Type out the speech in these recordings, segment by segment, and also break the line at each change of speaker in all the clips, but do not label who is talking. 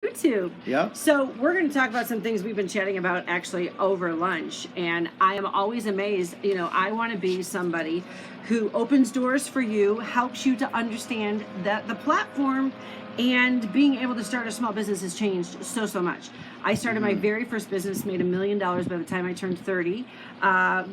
YouTube.
Yep.
So we're going to talk about some things we've been chatting about actually over lunch. And I am always amazed. I want to be somebody who opens doors for you, helps you to understand that the platform and being able to start a small business has changed so much. I started my very first business, made $1 million by the time I turned 30,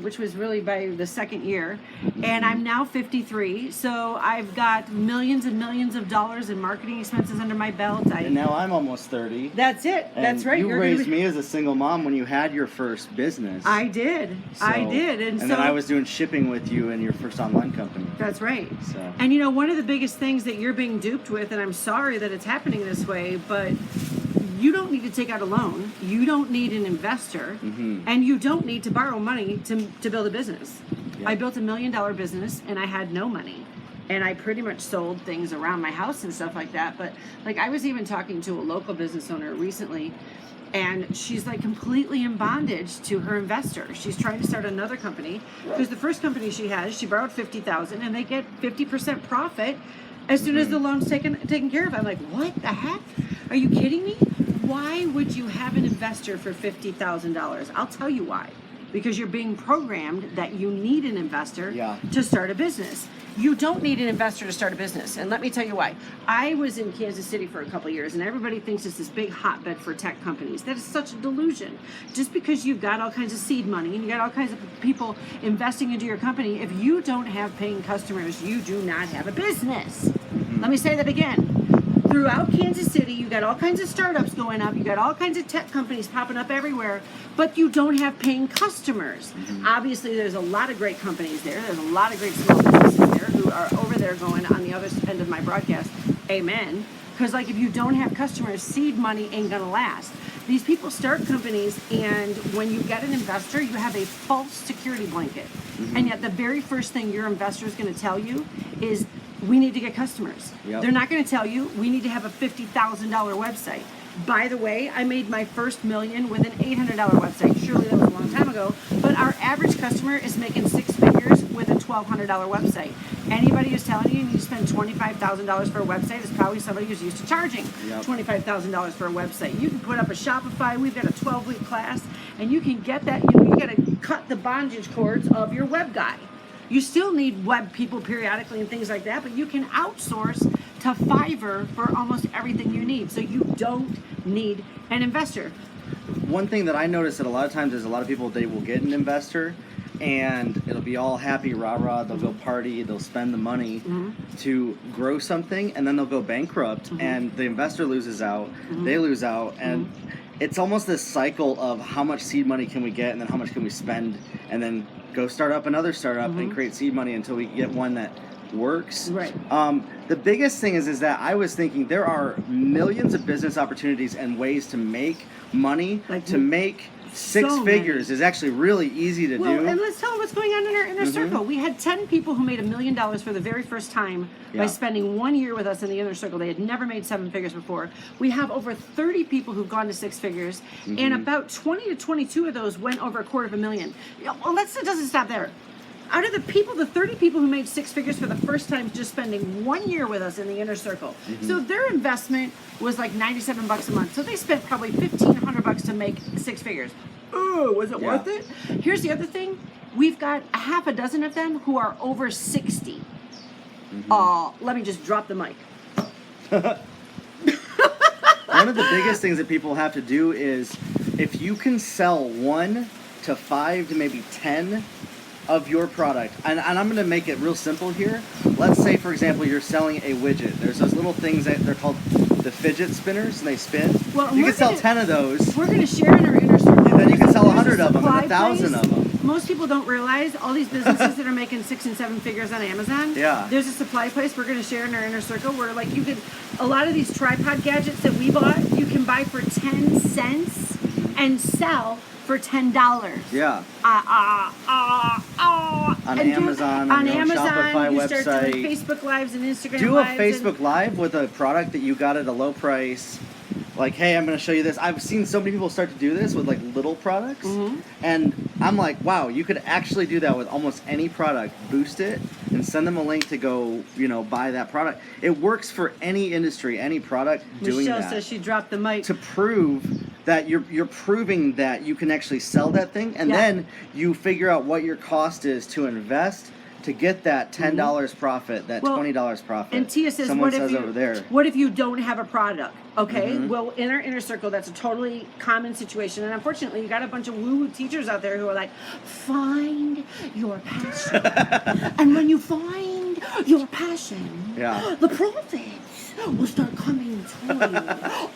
which was really by the second year. And I'm now 53, so I've got millions and millions of dollars in marketing expenses under my belt.
And now I'm almost 30.
That's it.
And
that's right.
You raised me as a single mom when you had your first business.
I did. I did.
And then I was doing shipping with you in your first online company.
That's right.
So.
And one of the biggest things that you're being duped with, and I'm sorry that it's happening this way, but you don't need to take out a loan. You don't need an investor. And you don't need to borrow money to build a business. Yep. I built $1 million business and I had no money. And I pretty much sold things around my house and stuff like that. But I was even talking to a local business owner recently, and she's completely in bondage to her investor. She's trying to start another company because the first company she has, she borrowed $50,000 and they get 50% profit as soon as the loan's taken care of. I'm like, what the heck? Are you kidding me? Why would you have an investor for $50,000? I'll tell you why. Because you're being programmed that you need an investor to start a business. You don't need an investor to start a business. And let me tell you why. I was in Kansas City for a couple of years, and everybody thinks it's this big hotbed for tech companies. That is such a delusion. Just because you've got all kinds of seed money and you got all kinds of people investing into your company, if you don't have paying customers, you do not have a business. Let me say that again. Throughout Kansas City, you got all kinds of startups going up, you got all kinds of tech companies popping up everywhere, but you don't have paying customers. Obviously, there's a lot of great companies there. There's a lot of great small businesses there who are over there going on the other end of my broadcast, amen. Because if you don't have customers, seed money ain't gonna last. These people start companies, and when you get an investor, you have a false security blanket. And yet the very first thing your investor is gonna tell you is, we need to get customers. They're not going to tell you we need to have a $50,000 website. By the way, I made my first million with an $800 website. Surely that was a long time ago, but our average customer is making six figures with a $1,200 website. Anybody who's telling you need to spend $25,000 for a website is probably somebody who's used to charging $25,000 for a website. You can put up a Shopify. We've got a 12-week class, and you can get that. You got to cut the bondage cords of your web guy. You still need web people periodically and things like that, but you can outsource to Fiverr for almost everything you need. So you don't need an investor.
One thing that I notice that a lot of times is a lot of people, they will get an investor and it'll be all happy, rah-rah, they'll go party, they'll spend the money to grow something, and then they'll go bankrupt and the investor loses out, they lose out, and it's almost this cycle of how much seed money can we get and then how much can we spend, and then go start up another startup and create seed money until we get one that works.
Right.
The biggest thing is that I was thinking there are millions of business opportunities and ways to make money, to make six figures is actually really easy to do.
And let's tell them what's going on in our inner circle. We had 10 people who made $1 million for the very first time by spending 1 year with us in the inner circle. They had never made seven figures before. We have over 30 people who've gone to six figures, and about 20 to 22 of those went over $250,000. Well, it doesn't stop there. Out of the 30 people who made six figures for the first time just spending 1 year with us in the inner circle. So their investment was like $97 a month. So they spent probably $1,500 to make six figures. Oh, was it worth it? Here's the other thing. We've got a half a dozen of them who are over 60. Let me just drop the mic.
One of the biggest things that people have to do is, if you can sell 1 to 5 to maybe 10 of your product, and I'm going to make it real simple here. Let's say, for example, you're selling a widget. There's those little things that they're called the fidget spinners, and they spin.
Well,
you can sell 10 of those.
We're going to share in our inner circle.
And then you can sell 100 of them and 1,000 of them.
Most people don't realize all these businesses that are making 6 and 7 figures on Amazon. There's a supply place we're going to share in our inner circle where you can, a lot of these tripod gadgets that we bought, you can buy for 10 cents and sell for $10.
On Amazon,
on
Amazon, Shopify
you
website.
Start doing Facebook Lives and Instagram
Do
Lives.
a Facebook Live with a product that you got at a low price. like, hey, I'm going to show you this. I've seen so many people start to do this with like little products, and I'm like, wow, you could actually do that with almost any product. Boost it and send them a link to go, buy that product. It works for any industry, any product. Doing
Michelle
that
says she dropped the mic.
to prove that you're proving that you can actually sell that thing, and then you figure out what your cost is to invest to get that $10 profit, that $20 profit.
And Tia says,
someone
what if
says
you,
over there.
what if you don't have a product? Okay, well, in our inner circle, that's a totally common situation. And unfortunately, you got a bunch of woo-woo teachers out there who are like, find your passion. And when you find your passion, the profits will start coming toward you.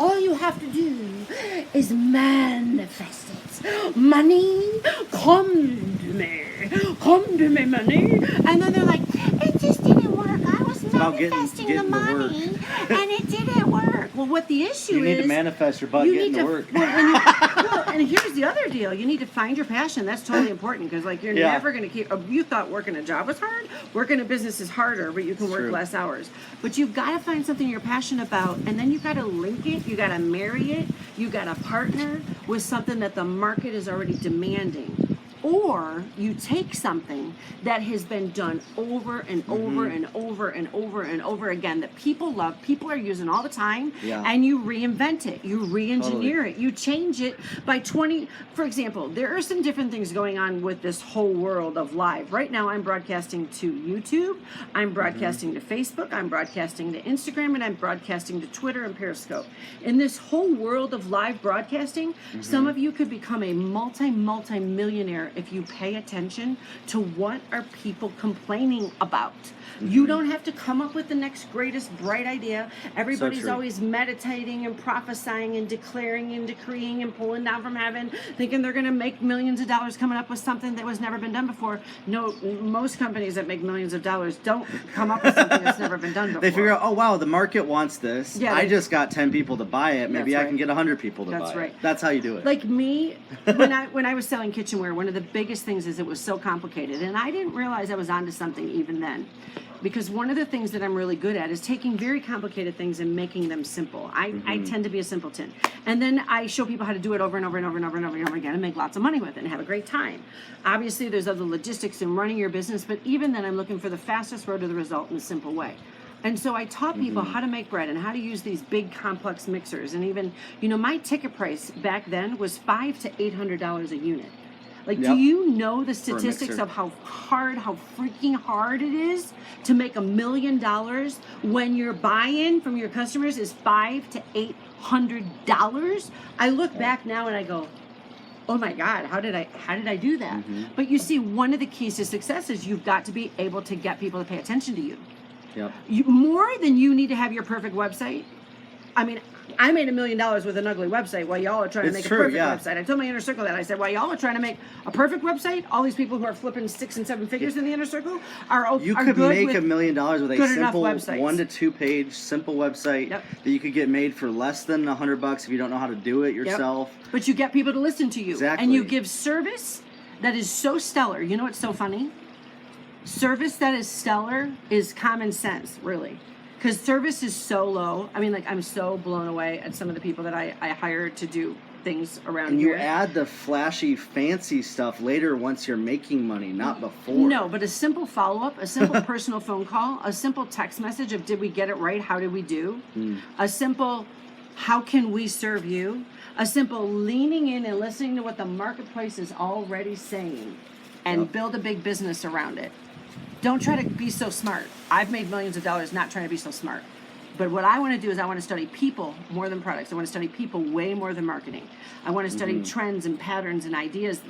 All you have to do is manifest it. Money, come to me, money. And then they're like, it just didn't work. I was manifesting the money, and it didn't work. Well, what the issue is,
you need to manifest your butt getting to work.
And here's the other deal: you need to find your passion. That's totally important because, like, you're never going to keep. You thought working a job was hard. Working a business is harder, but you can work less hours. But you've got to find something you're passionate about, and then you've got to link it. You got to marry it. You got to partner with something that the market is already demanding. Or you take something that has been done over and over and over and over and over again that people love, people are using all the time, and you reinvent it, you re-engineer it, you change it by 20. For example, there are some different things going on with this whole world of live. Right now I'm broadcasting to YouTube, I'm broadcasting to Facebook, I'm broadcasting to Instagram, and I'm broadcasting to Twitter and Periscope. In this whole world of live broadcasting, some of you could become a multi-millionaire if you pay attention to what are people complaining about. You don't have to come up with the next greatest bright idea. Everybody's always meditating and prophesying and declaring and decreeing and pulling down from heaven, thinking they're going to make millions of dollars coming up with something that was never been done before. No, most companies that make millions of dollars don't come up with something that's never been done before.
They figure out, oh wow, the market wants this. I just got 10 people to buy it. Maybe I can get 100 people to buy it. That's how you do it.
Like me, when I was selling kitchenware, one of the biggest things is it was so complicated, and I didn't realize I was onto something even then. Because one of the things that I'm really good at is taking very complicated things and making them simple. I tend to be a simpleton. And then I show people how to do it over and over and over and over and over and over again and make lots of money with it and have a great time. Obviously, there's other logistics in running your business, but even then I'm looking for the fastest road to the result in a simple way. And so I taught people how to make bread and how to use these big complex mixers. And even, my ticket price back then was $500 to $800 a unit. Like, do you know the statistics of how freaking hard it is to make $1 million when your buy-in from your customers is $500 to $800? I look back now and I go, oh my God, how did I do that? But you see, one of the keys to success is you've got to be able to get people to pay attention to you. More than you need to have your perfect website. I mean, I made $1 million with an ugly website while y'all are trying to make a perfect website. I told my inner circle that. I said, while y'all are trying to make a perfect website, all these people who are flipping 6 and 7 figures in the inner circle are
you
are
could
good
make
with
$1 million with a simple 1 to 2 page simple website that you could get made for less than $100 if you don't know how to do it yourself.
But you get people to listen to you, and you give service that is so stellar. You know what's so funny? Service that is stellar is common sense, really. Because service is so low. I mean, like, I'm so blown away at some of the people that I hire to do things around here.
And you add the flashy, fancy stuff later once you're making money, not before.
No, but a simple follow-up, a simple personal phone call, a simple text message of, did we get it right? How did we do? A simple, how can we serve you? A simple leaning in and listening to what the marketplace is already saying and build a big business around it. Don't try to be so smart. I've made millions of dollars not trying to be so smart. But what I want to do is I want to study people more than products. I want to study people way more than marketing. I want to study trends and patterns and ideas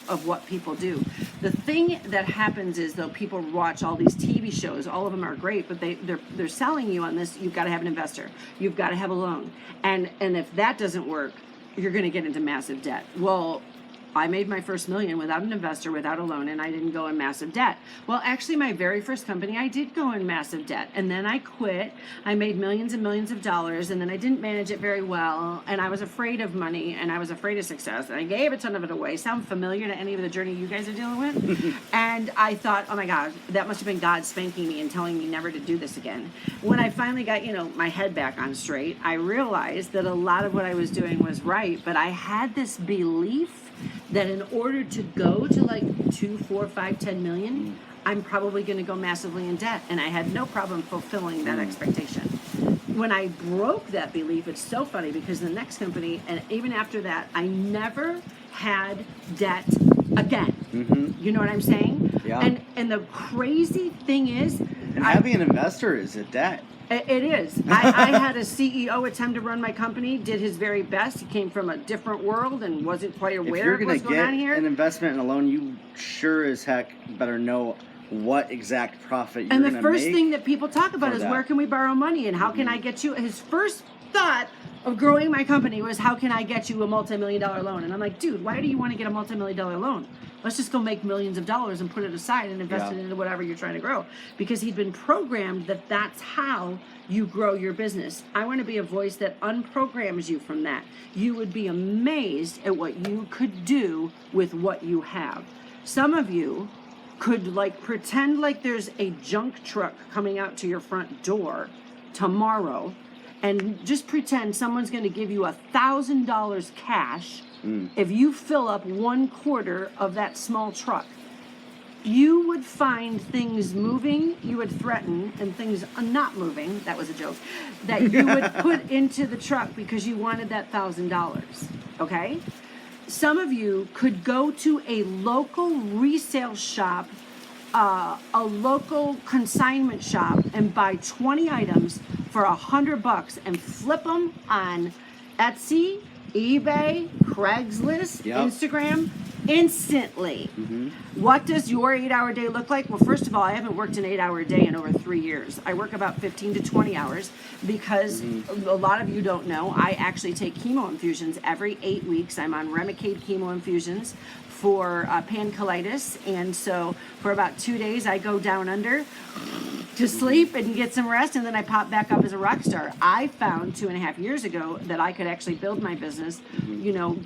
of what people do. The thing that happens is, though, people watch all these TV shows. All of them are great, but they're selling you on this. You've got to have an investor. You've got to have a loan. And if that doesn't work, you're going to get into massive debt. Well, I made my first million without an investor, without a loan, and I didn't go in massive debt. Well, actually, my very first company, I did go in massive debt, and then I quit. I made millions and millions of dollars, and then I didn't manage it very well, and I was afraid of money, and I was afraid of success, and I gave a ton of it away. Sound familiar to any of the journey you guys are dealing with? And I thought, oh my God, that must have been God spanking me and telling me never to do this again. When I finally got, my head back on straight, I realized that a lot of what I was doing was right, but I had this belief that in order to go to like 2, 4, 5, 10 million, I'm probably going to go massively in debt, and I had no problem fulfilling that expectation. When I broke that belief, it's so funny because the next company, and even after that, I never had debt again. You know what I'm saying?
Yeah.
And the crazy thing is,
And having an investor is a debt.
It is. I had a CEO attempt to run my company, did his very best. He came from a different world and wasn't quite aware of what's going on here.
If you're going to get an investment and a loan, you sure as heck better know what exact profit you're going to make.
And the first thing that people talk about is where can we borrow money and how can I get you? His first thought of growing my company was how can I get you a multi-million-dollar loan? And I'm like, dude, why do you want to get a multi-million-dollar loan? Let's just go make millions of dollars and put it aside and invest it into whatever you're trying to grow. Because he'd been programmed that that's how you grow your business. I want to be a voice that unprograms you from that. You would be amazed at what you could do with what you have. Some of you could pretend like there's a junk truck coming out to your front door tomorrow and just pretend someone's going to give you $1,000 cash if you fill up 1/4 of that small truck. You would find things moving, you would threaten, and things not moving, that was a joke, that you would put into the truck because you wanted that $1,000, okay? Some of you could go to a local resale shop, a local consignment shop, and buy 20 items for $100 and flip them on Etsy, eBay, Craigslist, Instagram, instantly. What does your 8-hour day look like? Well, first of all, I haven't worked an 8-hour day in over 3 years. I work about 15 to 20 hours because a lot of you don't know, I actually take chemo infusions every 8 weeks. I'm on Remicade chemo infusions for pancolitis, and so for about 2 days I go down under to sleep and get some rest, and then I pop back up as a rock star. I found 2.5 years ago that I could actually build my business,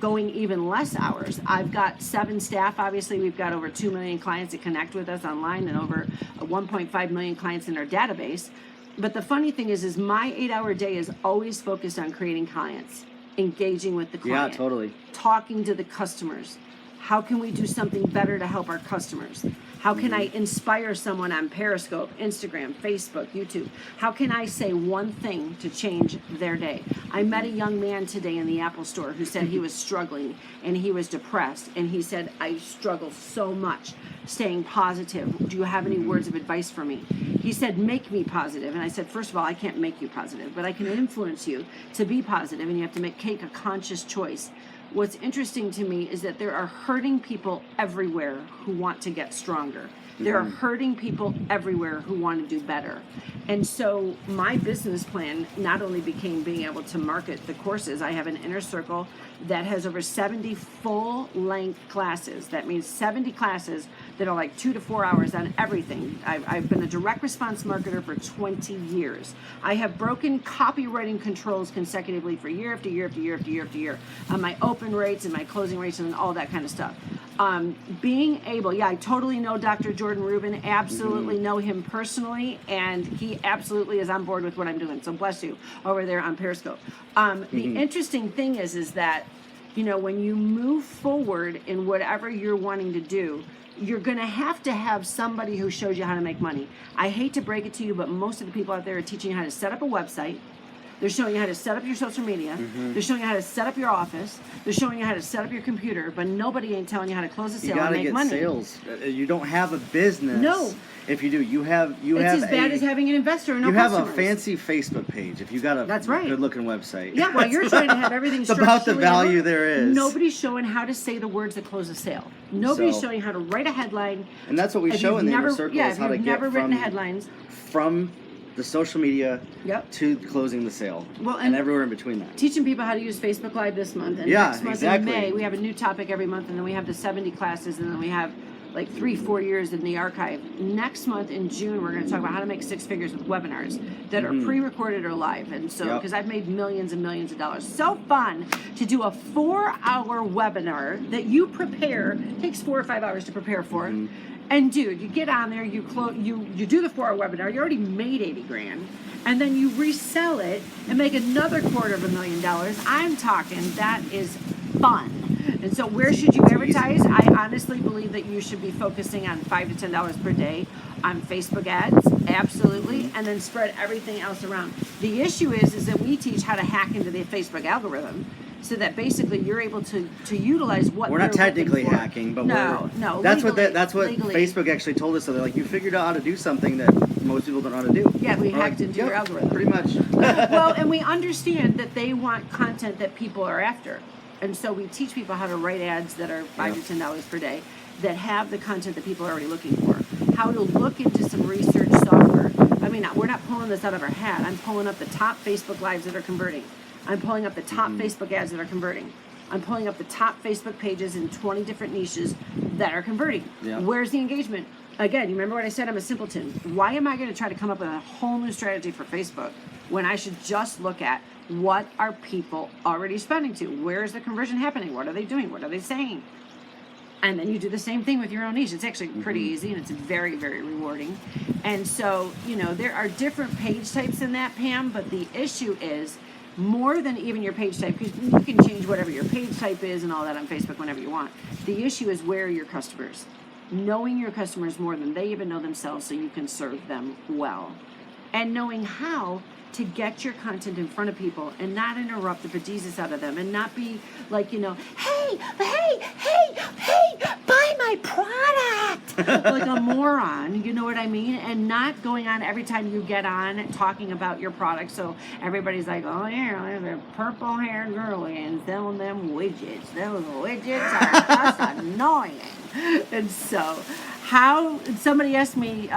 going even less hours. I've got 7 staff. Obviously, we've got over 2 million clients that connect with us online and over 1.5 million clients in our database. But the funny thing is my 8-hour day is always focused on creating clients, engaging with the client.
Yeah, totally.
Talking to the customers. How can we do something better to help our customers? How can I inspire someone on Periscope, Instagram, Facebook, YouTube? How can I say one thing to change their day? I met a young man today in the Apple store who said he was struggling and he was depressed. And he said, I struggle so much staying positive. Do you have any words of advice for me? He said, make me positive. And I said, first of all, I can't make you positive, but I can influence you to be positive, and you have to make a conscious choice. What's interesting to me is that there are hurting people everywhere who want to get stronger. There are hurting people everywhere who want to do better. And so my business plan not only became being able to market the courses, I have an inner circle that has over 70 full-length classes. That means 70 classes that are like 2 to 4 hours on everything. I've been a direct response marketer for 20 years. I have broken copywriting controls consecutively for year after year after year after year after year on my open rates and my closing rates and all that kind of stuff. Being able, I totally know Dr. Jordan Rubin, absolutely know him personally, and he absolutely is on board with what I'm doing. So bless you over there on Periscope. The interesting thing is that, when you move forward in whatever you're wanting to do, you're going to have somebody who shows you how to make money. I hate to break it to you, but most of the people out there are teaching you how to set up a website. They're showing you how to set up your social media. They're showing you how to set up your office. They're showing you how to set up your computer, but nobody ain't telling you how to close a sale and make money.
You gotta get sales. You don't have a business.
No.
If you do,
it's as bad as having an investor and no
customers. You have a fancy Facebook page if you got a good-looking website.
Yeah, well, you're trying to have everything
it's about the value there is.
Nobody's showing how to say the words that close a sale. Nobody's showing how to write a headline.
And that's what we show in the inner circle is how to get
written headlines.
From the social media
Yep.
to closing the sale.
Well,
and everywhere in between that.
Teaching people how to use Facebook Live this month. And
Yeah,
next month
exactly.
in May, we have a new topic every month, and then we have the 70 classes, and then we have like 3-4 years in the archive. Next month in June, we're going to talk about how to make 6 figures with webinars that are pre-recorded or live. And so, because I've made millions and millions of dollars. So fun to do a 4-hour webinar that you prepare, takes 4 or 5 hours to prepare for. And dude, you get on there, you do the 4-hour webinar, you already made 80 grand, and then you resell it and make another $250,000. I'm talking, that is fun. And so where should you advertise? I honestly believe that you should be focusing on $5 to $10 per day on Facebook ads, absolutely, and then spread everything else around. The issue is that we teach how to hack into the Facebook algorithm, so that basically you're able to utilize what
we're not technically hacking, but that's what
legally.
Facebook actually told us. So they're like, you figured out how to do something that most people don't know how to do.
Yeah, we hacked into your algorithm.
Pretty much.
Well, and we understand that they want content that people are after. And so we teach people how to write ads that are $5 to $10 per day that have the content that people are already looking for. How to look into some research software. I mean, we're not pulling this out of our hat. I'm pulling up the top Facebook Lives that are converting. I'm pulling up the top Facebook ads that are converting. I'm pulling up the top Facebook pages in 20 different niches that are converting.
Yeah.
Where's the engagement? Again, you remember what I said? I'm a simpleton. Why am I going to try to come up with a whole new strategy for Facebook when I should just look at what are people already spending to? Where is the conversion happening? What are they doing? What are they saying? And then you do the same thing with your own niche. It's actually pretty easy, and it's very, very rewarding. And so, there are different page types in that, Pam, but the issue is more than even your page type, because you can change whatever your page type is and all that on Facebook whenever you want. The issue is where are your customers? Knowing your customers more than they even know themselves so you can serve them well. And knowing how to get your content in front of people and not interrupt the bejesus out of them and not be like, hey, buy my product, like a moron, you know what I mean? And not going on every time you get on talking about your product so everybody's like, oh yeah, there's a purple haired girlie and selling them widgets. Those widgets are just annoying. And so somebody asked me,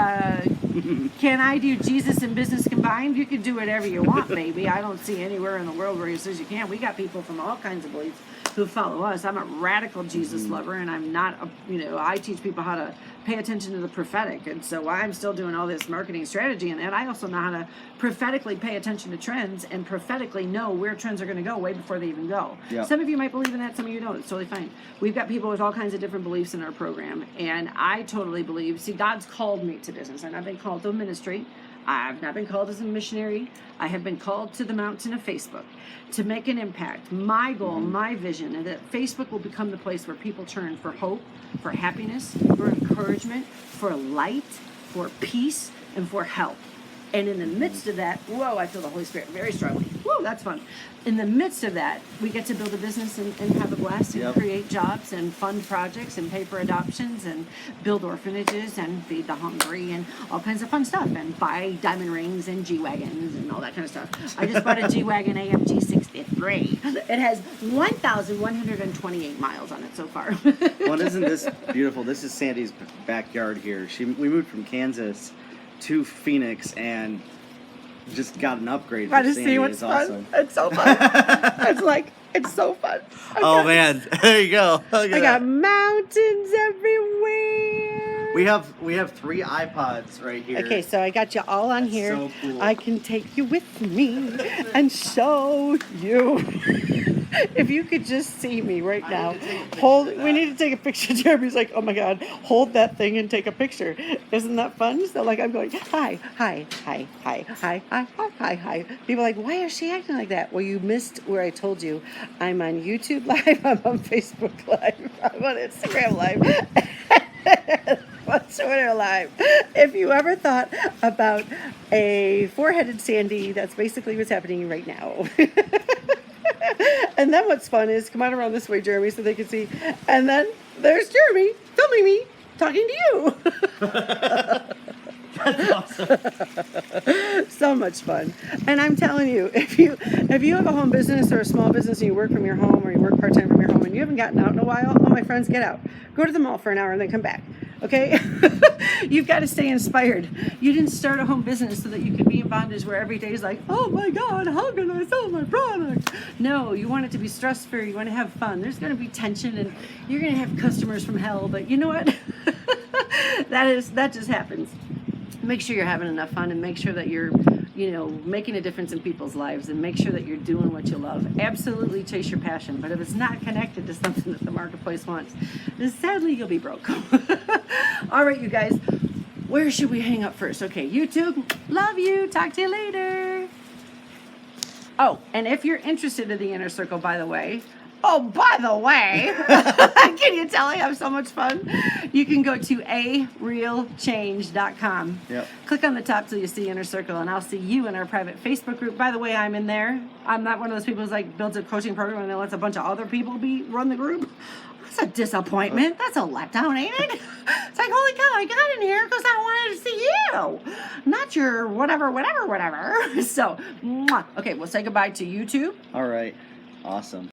can I do Jesus and business combined? You can do whatever you want, baby. I don't see anywhere in the world where he says you can't. We got people from all kinds of beliefs who follow us. I'm a radical Jesus lover, and I'm not, I teach people how to pay attention to the prophetic. And so I'm still doing all this marketing strategy, and I also know how to prophetically pay attention to trends and prophetically know where trends are going to go way before they even go. Yep. Some of you might believe in that, some of you don't. It's totally fine. We've got people with all kinds of different beliefs in our program, and I totally believe, God's called me to business, and I've been called to ministry. I've not been called as a missionary. I have been called to the mountain of Facebook to make an impact. My goal, my vision, is that Facebook will become the place where people turn for hope, for happiness, for encouragement, for light, for peace, and for help. And in the midst of that, whoa, I feel the Holy Spirit very strongly. Whoa, that's fun. In the midst of that, we get to build a business and have a blast and create jobs and fund projects and pay for adoptions and build orphanages and feed the hungry and all kinds of fun stuff and buy diamond rings and G-Wagons and all that kind of stuff. I just bought a G-Wagon AMG 63. It has 1,128 miles on it so far.
Well, isn't this beautiful? This is Sandy's backyard here. We moved from Kansas to Phoenix and just got an upgrade.
Try to see what's fun. Awesome. It's so fun. It's so fun.
Man, there you go.
I got mountains everywhere.
We have 3 iPods right here.
Okay, so I got you all on here.
So cool.
I can take you with me and show you. If you could just see me right now, we need to take a picture. Jeremy's like, oh my God, hold that thing and take a picture. Isn't that fun? So like I'm going, hi. People are like, why is she acting like that? Well, you missed where I told you I'm on YouTube Live, I'm on Facebook Live, I'm on Instagram Live. Twitter Live. If you ever thought about a 4-headed Sandy, that's basically what's happening right now. And then what's fun is, come on around this way, Jeremy, so they can see. And then there's Jeremy filming me, talking to you.
That's awesome.
So much fun. And I'm telling you, if you have a home business or a small business and you work from your home or you work part-time from your home and you haven't gotten out in a while, oh, my friends, get out. Go to the mall for an hour and then come back. Okay? You've got to stay inspired. You didn't start a home business so that you could be in bondage where every day is like, oh my God, how can I sell my product? No, you want it to be stress-free. You want to have fun. There's going to be tension and you're going to have customers from hell, but you know what? That just happens. Make sure you're having enough fun and make sure that you're, making a difference in people's lives and make sure that you're doing what you love. Absolutely chase your passion, but if it's not connected to something that the marketplace wants, then sadly you'll be broke. All right, you guys, where should we hang up first? Okay, YouTube, love you. Talk to you later. Oh, and if you're interested in the Inner Circle, by the way, can you tell I have so much fun? You can go to arealchange.com.
Yep.
Click on the top till you see Inner Circle, and I'll see you in our private Facebook group. By the way, I'm in there. I'm not one of those people who's like builds a coaching program and then lets a bunch of other people run the group. That's a disappointment. That's a letdown, ain't it? It's like, holy cow, I got in here because I wanted to see you, not your whatever. So, okay, we'll say goodbye to YouTube.
All right. Awesome.